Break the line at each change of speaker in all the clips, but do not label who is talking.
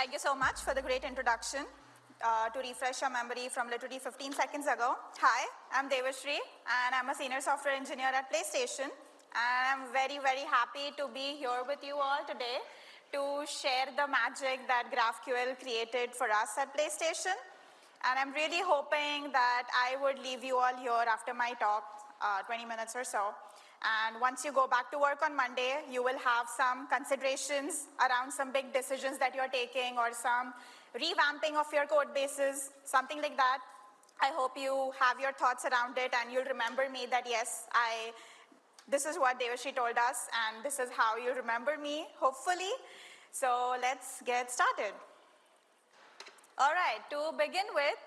Thank you so much for the great introduction. To refresh your memory from literally 15 seconds ago, hi, I'm Devashri, and I'm a senior software engineer at PlayStation. And I'm very, very happy to be here with you all today to share the magic that GraphQL created for us at PlayStation. And I'm really hoping that I would leave you all here after my talk, 20 minutes or so. And once you go back to work on Monday, you will have some considerations around some big decisions that you're taking or some revamping of your code bases, something like that. I hope you have your thoughts around it and you'll remember me that yes, this is what Devashri told us and this is how you remember me, hopefully. So let's get started. All right, to begin with,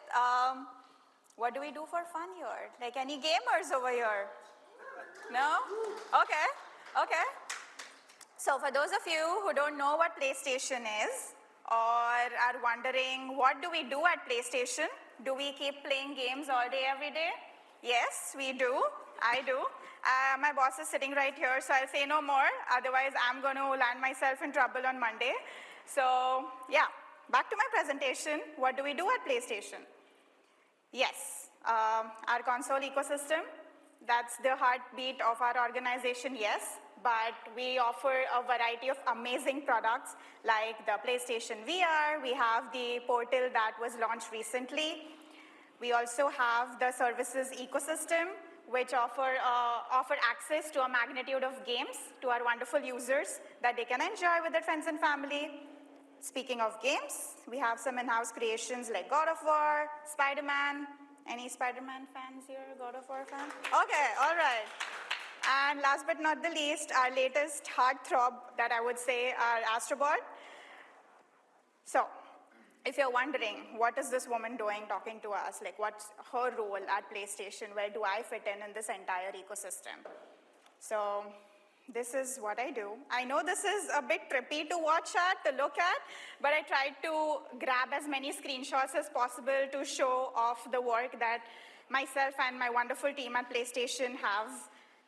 what do we do for fun here? Like any gamers over here? No? Okay. So for those of you who don't know what PlayStation is or are wondering what do we do at PlayStation? Do we keep playing games all day, every day? Yes, we do. I do. My boss is sitting right here, so I'll say no more. Otherwise, I'm going to land myself in trouble on Monday. So yeah, back to my presentation. What do we do at PlayStation? Yes, our console ecosystem. That's the heartbeat of our organization, yes, but we offer a variety of amazing products like the PlayStation VR, we have the portal that was launched recently. We also have the services ecosystem, which offer access to a magnitude of games to our wonderful users that they can enjoy with their friends and family. Speaking of games, we have some in-house creations like God of War, Spider-Man. Any Spider-Man fans here, God of War fans? Okay, all right. And last but not the least, our latest heartthrob that I would say are Astrobot. So, if you're wondering, what is this woman doing talking to us? Like, what's her role at PlayStation? Where do I fit in this entire ecosystem? So, this is what I do. I know this is a bit trippy to watch at, to look at, but I tried to grab as many screenshots as possible to show off the work that myself and my wonderful team at PlayStation have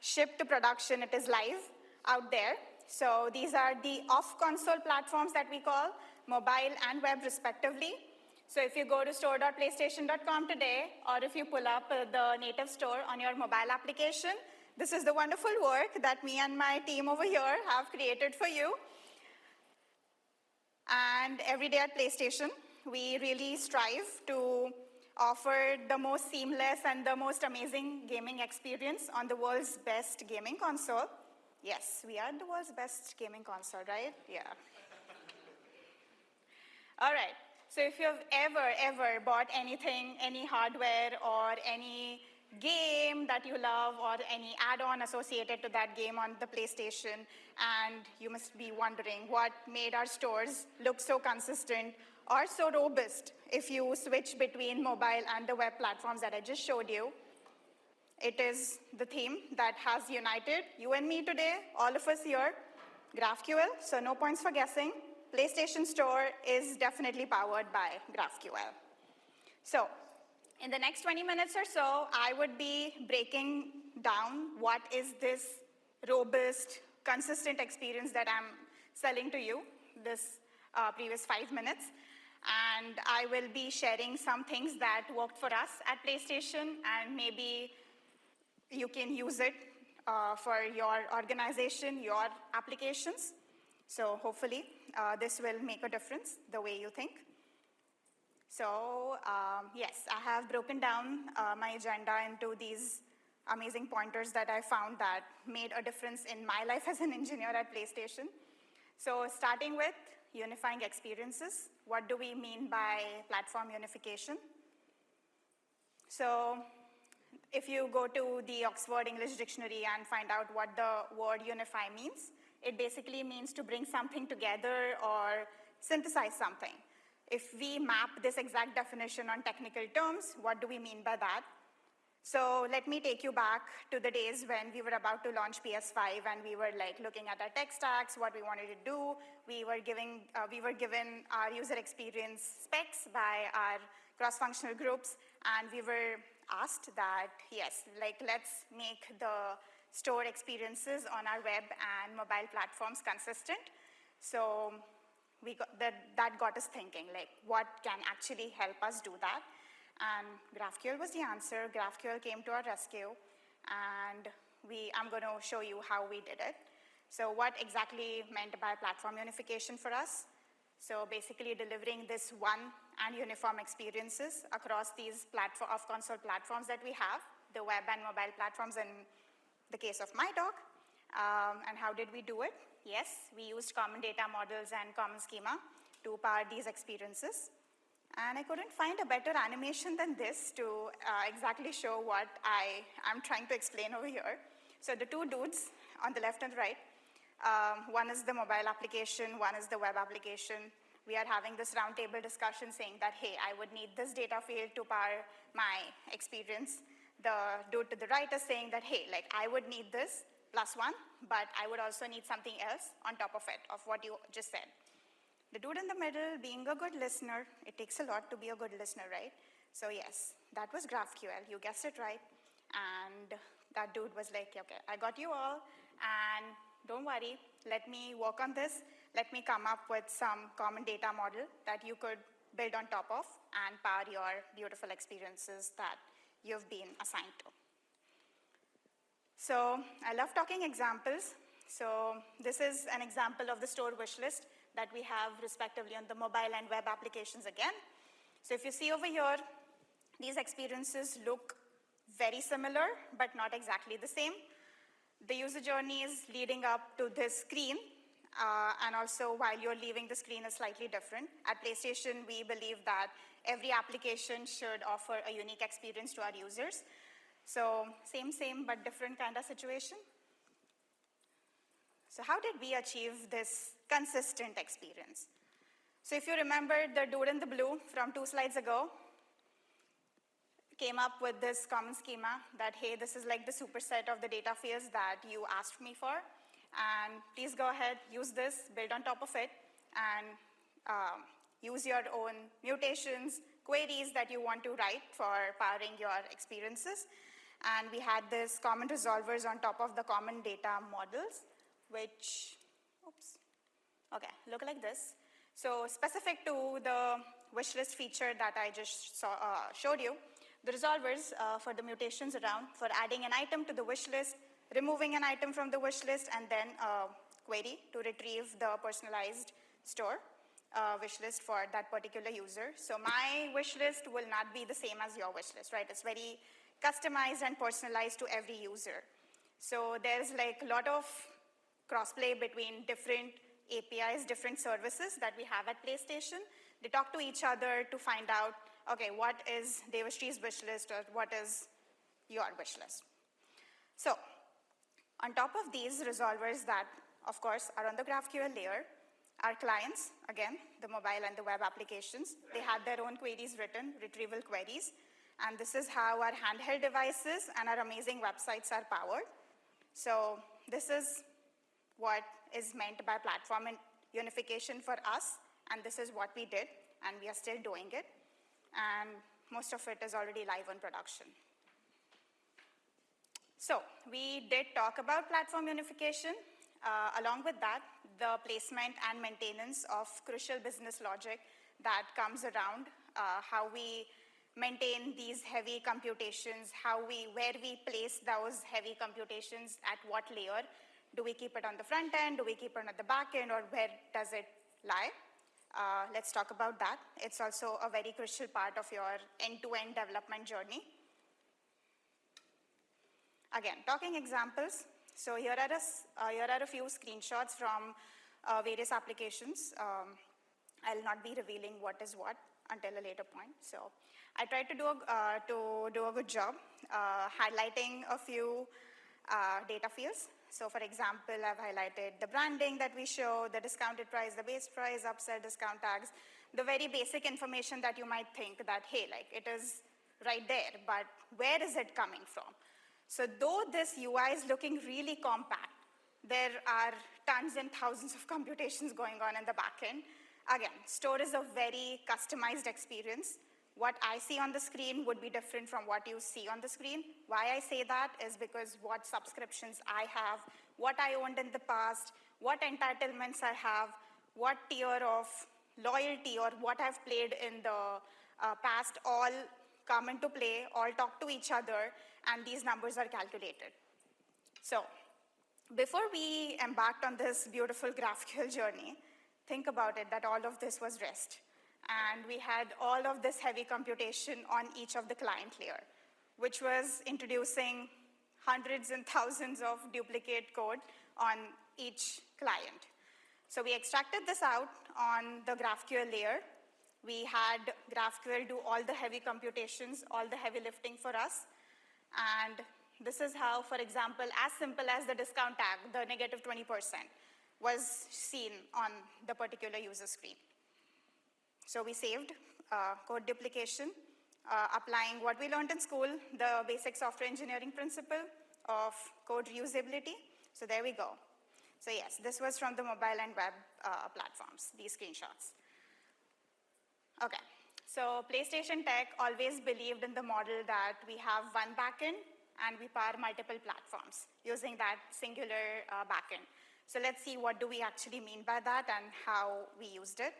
shipped to production. It is live out there. So these are the off-console platforms that we call, mobile and web respectively. So if you go to store.playstation.com today, or if you pull up the native store on your mobile application, this is the wonderful work that me and my team over here have created for you. And every day at PlayStation, we really strive to offer the most seamless and the most amazing gaming experience on the world's best gaming console. Yes, we are the world's best gaming console, right? Yeah. All right, so if you've ever bought anything, any hardware or any game that you love or any add-on associated to that game on the PlayStation, and you must be wondering what made our stores look so consistent or so robust if you switch between mobile and the web platforms that I just showed you. It is the theme that has united you and me today, all of us here, GraphQL, so no points for guessing. PlayStation Store is definitely powered by GraphQL. So, in the next 20 minutes or so, I would be breaking down what is this robust, consistent experience that I'm selling to you this previous 5 minutes. And I will be sharing some things that worked for us at PlayStation, and maybe you can use it for your organization, your applications. So hopefully, this will make a difference the way you think. So yes, I have broken down my agenda into these amazing pointers that I found that made a difference in my life as an engineer at PlayStation. So starting with unifying experiences, what do we mean by platform unification? So if you go to the Oxford English Dictionary and find out what the word unify means, it basically means to bring something together or synthesize something. If we map this exact definition on technical terms, what do we mean by that? So let me take you back to the days when we were about to launch PS5 and we were like looking at our tech stacks, what we wanted to do. We were given our user experience specs by our cross-functional groups, and we were asked that, yes, like let's make the store experiences on our web and mobile platforms consistent. So that got us thinking, like, what can actually help us do that? And GraphQL was the answer. GraphQL came to our rescue, and I'm going to show you how we did it. So what exactly meant by platform unification for us? So basically delivering this one and uniform experiences across these console platforms that we have, the web and mobile platforms in the case of my talk. And how did we do it? Yes, we used common data models and common schema to power these experiences. And I couldn't find a better animation than this to exactly show what I'm trying to explain over here. So the two dudes on the left and the right, one is the mobile application, one is the web application. We are having this roundtable discussion saying that, hey, I would need this data field to power my experience. The dude to the right is saying that, hey, like, I would need this +1, but I would also need something else on top of it, of what you just said. The dude in the middle, being a good listener, it takes a lot to be a good listener, right? So yes, that was GraphQL. You guessed it right. And that dude was like, okay, I got you all, and don't worry, let me work on this. Let me come up with some common data model that you could build on top of and power your beautiful experiences that you've been assigned to. So I love talking examples. So this is an example of the store wish list that we have respectively on the mobile and web applications again. So if you see over here, these experiences look very similar, but not exactly the same. The user journey is leading up to this screen, and also while you're leaving the screen is slightly different. At PlayStation, we believe that every application should offer a unique experience to our users. So same, but different kind of situation. So how did we achieve this consistent experience? So if you remember the dude in the blue from 2 slides ago, came up with this common schema that, hey, this is like the superset of the data fields that you asked me for. And please go ahead, use this, build on top of it, and use your own mutations, queries that you want to write for powering your experiences. And we had this common resolvers on top of the common data models, which, okay, look like this. So specific to the wishlist feature that I just showed you, the resolvers for the mutations around, for adding an item to the wish list, removing an item from the wish list, and then a query to retrieve the personalized store wish list for that particular user. So my wish list will not be the same as your wish list, right? It's very customized and personalized to every user. So there's like a lot of crossplay between different APIs, different services that we have at PlayStation. They talk to each other to find out, okay, what is Devashree's wish list or what is your wish list? So on top of these resolvers that, of course, are on the GraphQL layer, our clients, again, the mobile and the web applications, they had their own queries written, retrieval queries. And this is how our handheld devices and our amazing websites are powered. So this is what is meant by platform unification for us. And this is what we did. And we are still doing it. And most of it is already live on production. So we did talk about platform unification. Along with that, the placement and maintenance of crucial business logic that comes around how we maintain these heavy computations, where we place those heavy computations at what layer. Do we keep it on the front end? Do we keep it on the back end? Or where does it lie? Let's talk about that. It's also a very crucial part of your end-to-end development journey. Again, talking examples. So here are a few screenshots from various applications. I'll not be revealing what is what until a later point. So I tried to do a good job highlighting a few data fields. So for example, I've highlighted the branding that we show, the discounted price, the base price, upsell, discount tags, the very basic information that you might think that, hey, like it is right there, but where is it coming from? So though this UI is looking really compact, there are tons and thousands of computations going on in the back end. Again, store is a very customized experience. What I see on the screen would be different from what you see on the screen. Why I say that is because what subscriptions I have, what I owned in the past, what entitlements I have, what tier of loyalty or what I've played in the past all come into play, all talk to each other, and these numbers are calculated. So before we embarked on this beautiful GraphQL journey, think about it, that all of this was REST. And we had all of this heavy computation on each of the client layer, which was introducing hundreds and thousands of duplicate code on each client. So we extracted this out on the GraphQL layer. We had GraphQL do all the heavy computations, all the heavy lifting for us. And this is how, for example, as simple as the discount tag, the negative 20%, was seen on the particular user screen. So we saved code duplication, applying what we learned in school, the basic software engineering principle of code reusability. So there we go. So yes, this was from the mobile and web platforms, these screenshots. Okay, so PlayStation Tech always believed in the model that we have one backend and we power multiple platforms using that singular backend. So let's see what do we actually mean by that and how we used it.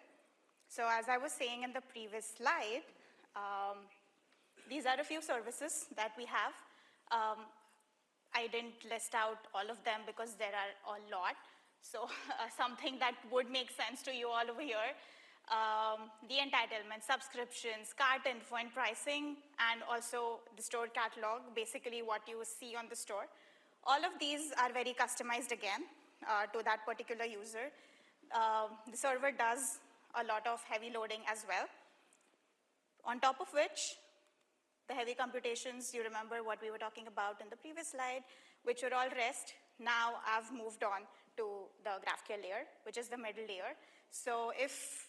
So as I was saying in the previous slide, these are a few services that we have. I didn't list out all of them because there are a lot. So something that would make sense to you all over here. The entitlement, subscriptions, cart info and pricing, and also the store catalog, basically what you see on the store. All of these are very customized again to that particular user. The server does a lot of heavy loading as well. On top of which, the heavy computations, you remember what we were talking about in the previous slide, which were all REST. Now I've moved on to the GraphQL layer, which is the middle layer. So if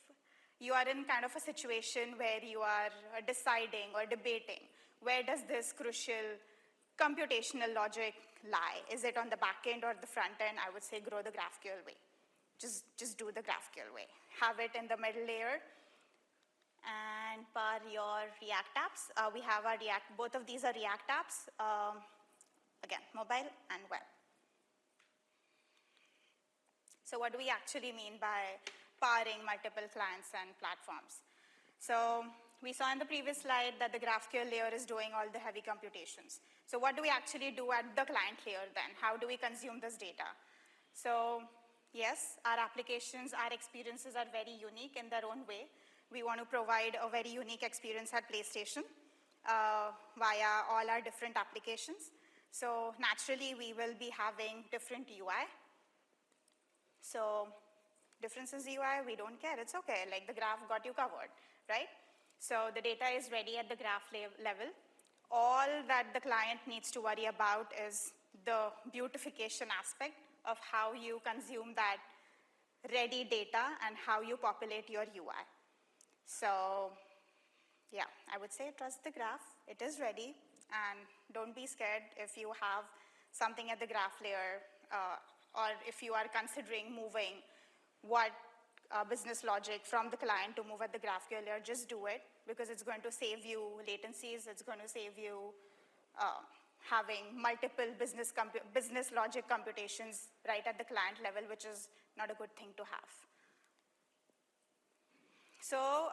you are in kind of a situation where you are deciding or debating, where does this crucial computational logic lie? Is it on the back end or the front end? I would say grow the GraphQL way. Just do the GraphQL way. Have it in the middle layer and power your React apps. We have our React, both of these are React apps. Again, mobile and web. So what do we actually mean by powering multiple clients and platforms? So we saw in the previous slide that the GraphQL layer is doing all the heavy computations. So what do we actually do at the client layer then? How do we consume this data? So yes, our applications, our experiences are very unique in their own way. We want to provide a very unique experience at PlayStation via all our different applications. So naturally, we will be having different UI. So differences UI, we don't care. It's okay. Like the graph got you covered, right? So the data is ready at the graph level. All that the client needs to worry about is the beautification aspect of how you consume that ready data and how you populate your UI. So yeah, I would say trust the graph. It is ready. And don't be scared if you have something at the graph layer or if you are considering moving what business logic from the client to move at the GraphQL layer, just do it because it's going to save you latencies. It's going to save you having multiple business logic computations right at the client level, which is not a good thing to have. So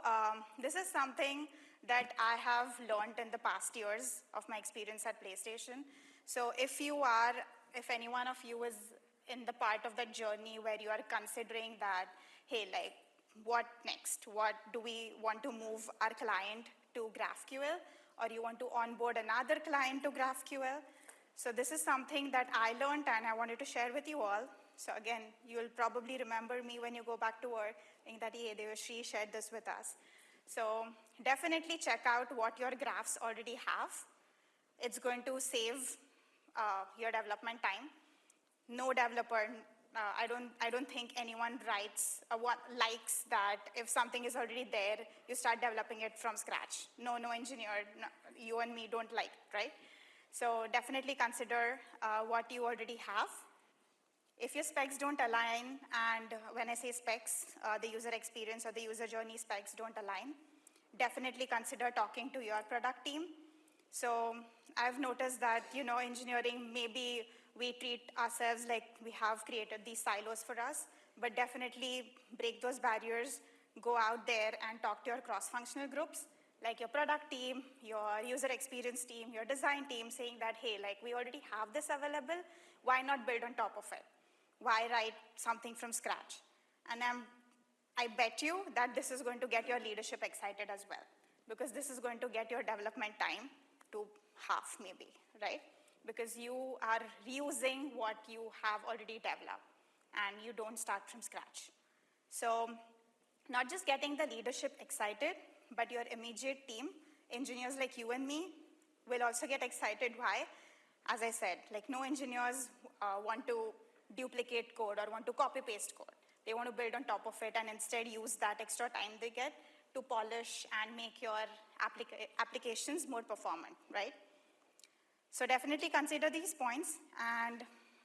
this is something that I have learned in the past years of my experience at PlayStation. So if any one of you is in the part of that journey where you are considering that, hey, like, what next? What do we want to move our client to GraphQL? Or you want to onboard another client to GraphQL? So this is something that I learned and I wanted to share with you all. So again, you'll probably remember me when you go back to work, saying that, hey, Devashri shared this with us. So definitely check out what your graphs already have. It's going to save your development time. No developer, I don't think anyone likes that if something is already there, you start developing it from scratch. No engineer, no, you and me don't like it, right? So definitely consider what you already have. If your specs don't align, and when I say specs, the user experience or the user journey specs don't align, definitely consider talking to your product team. So I've noticed that, engineering, maybe we treat ourselves like we have created these silos for us. but definitely break those barriers, go out there and talk to your cross-functional groups, like your product team, your user experience team, your design team, saying that, hey, like we already have this available, why not build on top of it? Why write something from scratch? And I bet you that this is going to get your leadership excited as well, because this is going to get your development time to half maybe, right? Because you are reusing what you have already developed and you don't start from scratch. So not just getting the leadership excited, but your immediate team, engineers like you and me, will also get excited. Why? As I said, like no engineers want to duplicate code or want to copy paste code. They want to build on top of it and instead use that extra time they get to polish and make your applications more performant, right? So definitely consider these points. And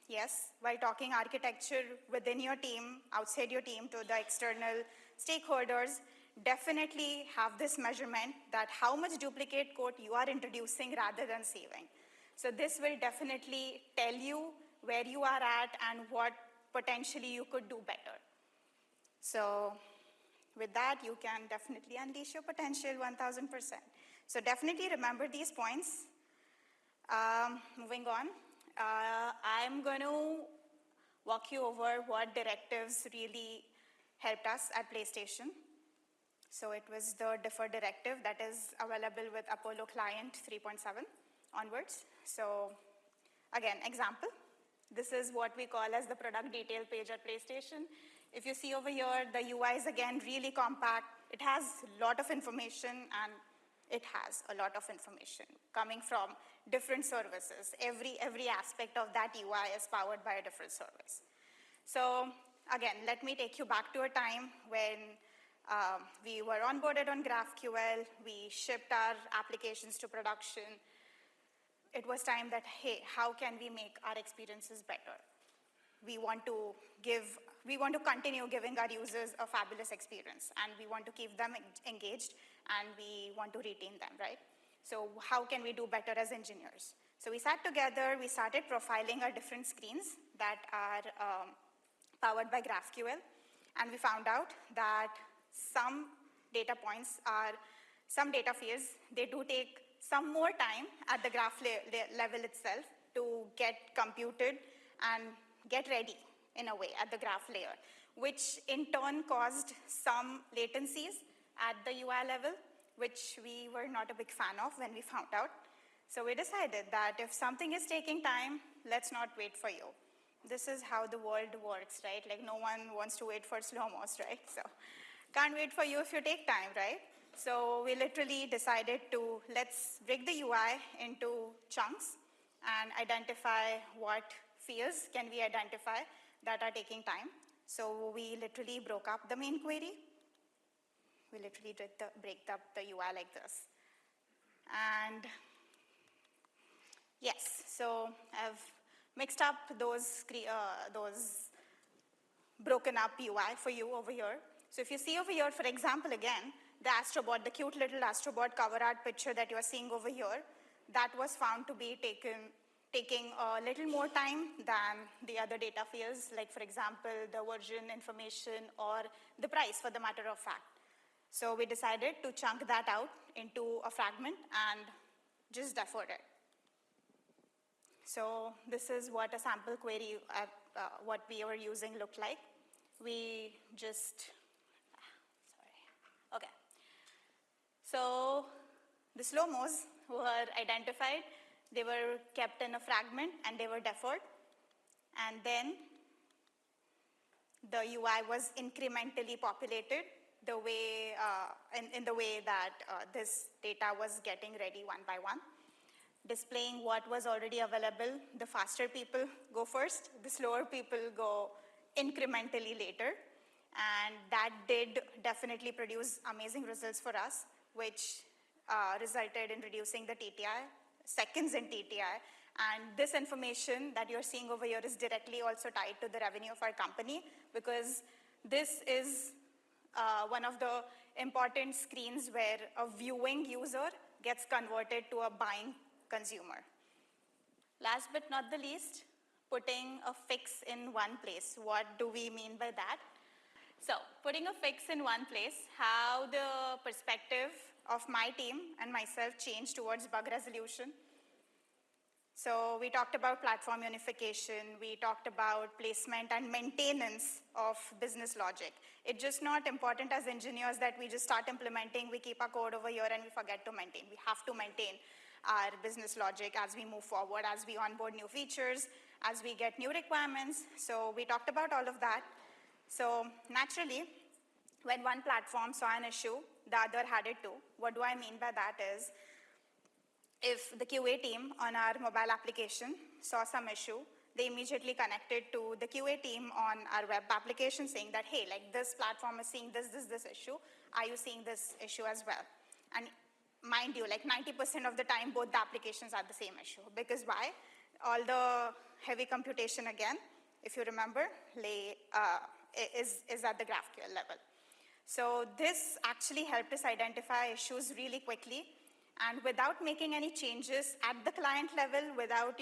yes, while talking architecture within your team, outside your team, to the external stakeholders, definitely have this measurement that how much duplicate code you are introducing rather than saving. So this will definitely tell you where you are at and what potentially you could do better. So with that, you can definitely unleash your potential 1000%. So definitely remember these points. Moving on, I'm going to walk you over what directives really helped us at PlayStation. So it was the defer directive that is available with Apollo Client 3.7 onwards. So again, example, this is what we call as the product detail page at PlayStation. If you see over here, the UI is again really compact. It has a lot of information, and it has a lot of information coming from different services. Every aspect of that UI is powered by a different service. So again, let me take you back to a time when we were onboarded on GraphQL, we shipped our applications to production. It was time that, hey, how can we make our experiences better? We want to continue giving our users a fabulous experience, and we want to keep them engaged, and we want to retain them, right? So how can we do better as engineers? So we sat together, we started profiling our different screens that are powered by GraphQL, and we found out that some data points are, some data fields, they do take some more time at the graph level itself to get computed and get ready in a way at the graph layer, which in turn caused some latencies at the UI level, which we were not a big fan of when we found out. So we decided that if something is taking time, let's not wait for you. This is how the world works, right? Like no one wants to wait for slow-mos, right? So can't wait for you if you take time, right? So we literally decided to, let's break the UI into chunks and identify what fields can we identify that are taking time. So we literally broke up the main query. We literally did break up the UI like this. And yes, so I've mixed up those broken up UI for you over here. So if you see over here, for example, again, the Astrobot, the cute little Astrobot cover art picture that you are seeing over here, that was found to be taking a little more time than the other data fields, like for example, the version information or the price for the matter of fact. So we decided to chunk that out into a fragment and just defer it. So this is what a sample query, what we were using looked like. We just, sorry, okay. So the slow-mos were identified, they were kept in a fragment and they were deferred. And then the UI was incrementally populated the way, in the way that this data was getting ready one by one, displaying what was already available. The faster people go first, the slower people go incrementally later. And that did definitely produce amazing results for us, which resulted in reducing the TTI, seconds in TTI. And this information that you're seeing over here is directly also tied to the revenue of our company, because this is one of the important screens where a viewing user gets converted to a buying consumer. Last but not the least, putting a fix in one place. What do we mean by that? So putting a fix in one place, how the perspective of my team and myself changed towards bug resolution. So we talked about platform unification, we talked about placement and maintenance of business logic. It's just not important as engineers that we just start implementing, we keep our code over here and we forget to maintain. We have to maintain our business logic as we move forward, as we onboard new features, as we get new requirements. So we talked about all of that. So naturally, when one platform saw an issue, the other had it too. What do I mean by that is, if the QA team on our mobile application saw some issue, they immediately connected to the QA team on our web application saying that, hey, like this platform is seeing this issue. Are you seeing this issue as well? And mind you, like 90% of the time, both the applications are the same issue. Because why? All the heavy computation again, if you remember, is at the GraphQL level. So this actually helped us identify issues really quickly and without making any changes at the client level, without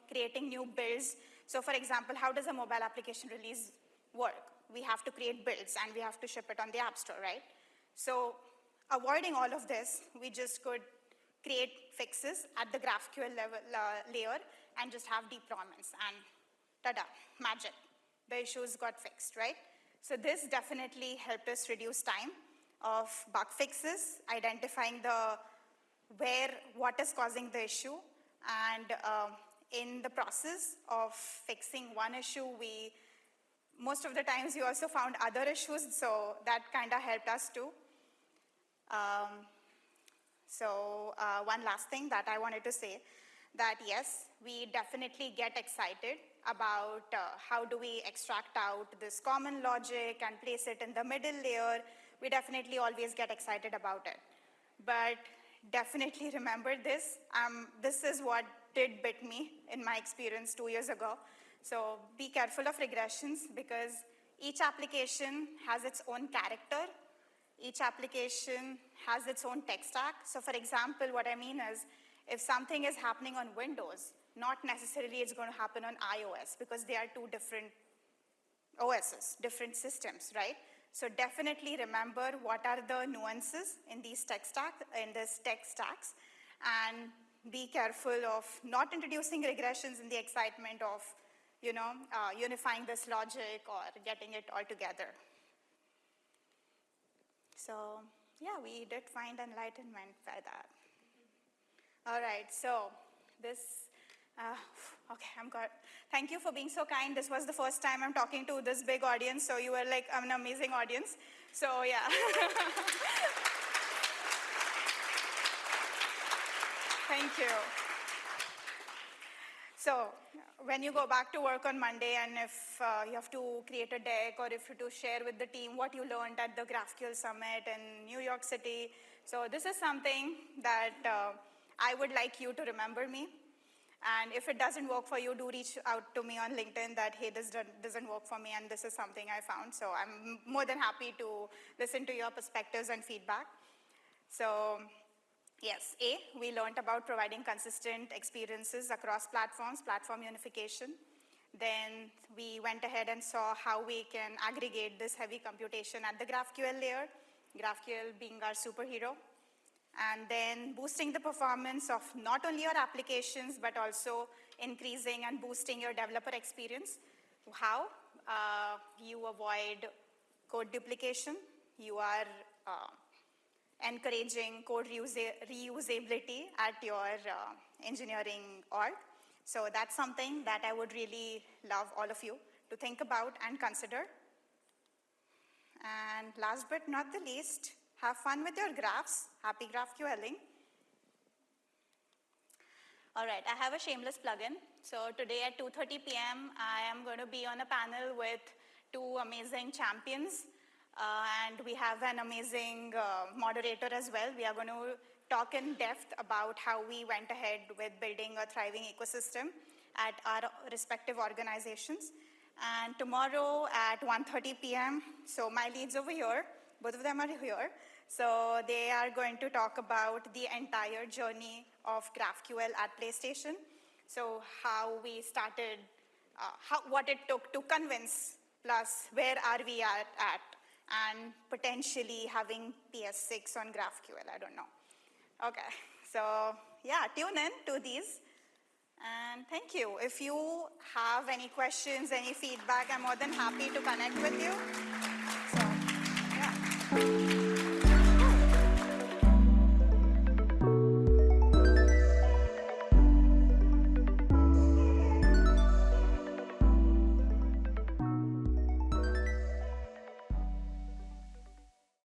creating new builds. So for example, how does a mobile application release work? We have to create builds and we have to ship it on the App Store, right? So avoiding all of this, we just could create fixes at the GraphQL level, layer and just have deployments and tada, magic. The issues got fixed, right? So this definitely helped us reduce time of bug fixes, identifying what is causing the issue, and in the process of fixing one issue, most of the times we also found other issues, so that kind of helped us too. One last thing that I wanted to say, that yes, we definitely get excited about how do we extract out this common logic and place it in the middle layer. We definitely always get excited about it. But definitely remember this. This is what did bit me in my experience 2 years ago. So be careful of regressions because each application has its own character. Each application has its own tech stack. So for example, what I mean is, if something is happening on Windows, not necessarily it's going to happen on iOS because they are two different OSs, different systems, right? So definitely remember what are the nuances in these tech stacks, and be careful of not introducing regressions in the excitement of, unifying this logic or getting it all together. So yeah, we did find enlightenment by that. All right, so this, okay, I'm good. Thank you for being so kind. This was the first time I'm talking to this big audience, so you were like an amazing audience. So yeah. Thank you. So when you go back to work on Monday and if you have to create a deck or if you have to share with the team what you learned at the GraphQL Summit in New York City, so this is something that I would like you to remember me. And if it doesn't work for you, do reach out to me on LinkedIn that, hey, this doesn't work for me and this is something I found. So I'm more than happy to listen to your perspectives and feedback. So yes, we learned about providing consistent experiences across platforms, platform unification. Then we went ahead and saw how we can aggregate this heavy computation at the GraphQL layer, GraphQL being our superhero. And then boosting the performance of not only your applications, but also increasing and boosting your developer experience. How? You avoid code duplication. You are encouraging code reusability at your engineering org. So that's something that I would really love all of you to think about and consider. And last but not the least, have fun with your graphs. Happy GraphQLing. All right, I have a shameless plug-in. So today at 2:30 p.m., I am going to be on a panel with two amazing champions. And we have an amazing moderator as well. We are going to talk in depth about how we went ahead with building a thriving ecosystem at our respective organizations. And tomorrow at 1:30 p.m., so my leads over here, both of them are here. So they are going to talk about the entire journey of GraphQL at PlayStation. So how we started what it took to convince, plus where are we at, and potentially having PS6 on GraphQL, I don't know. Okay, so yeah, tune in to these. And thank you. If you have any questions, any feedback, I'm more than happy to connect with you. So, yeah.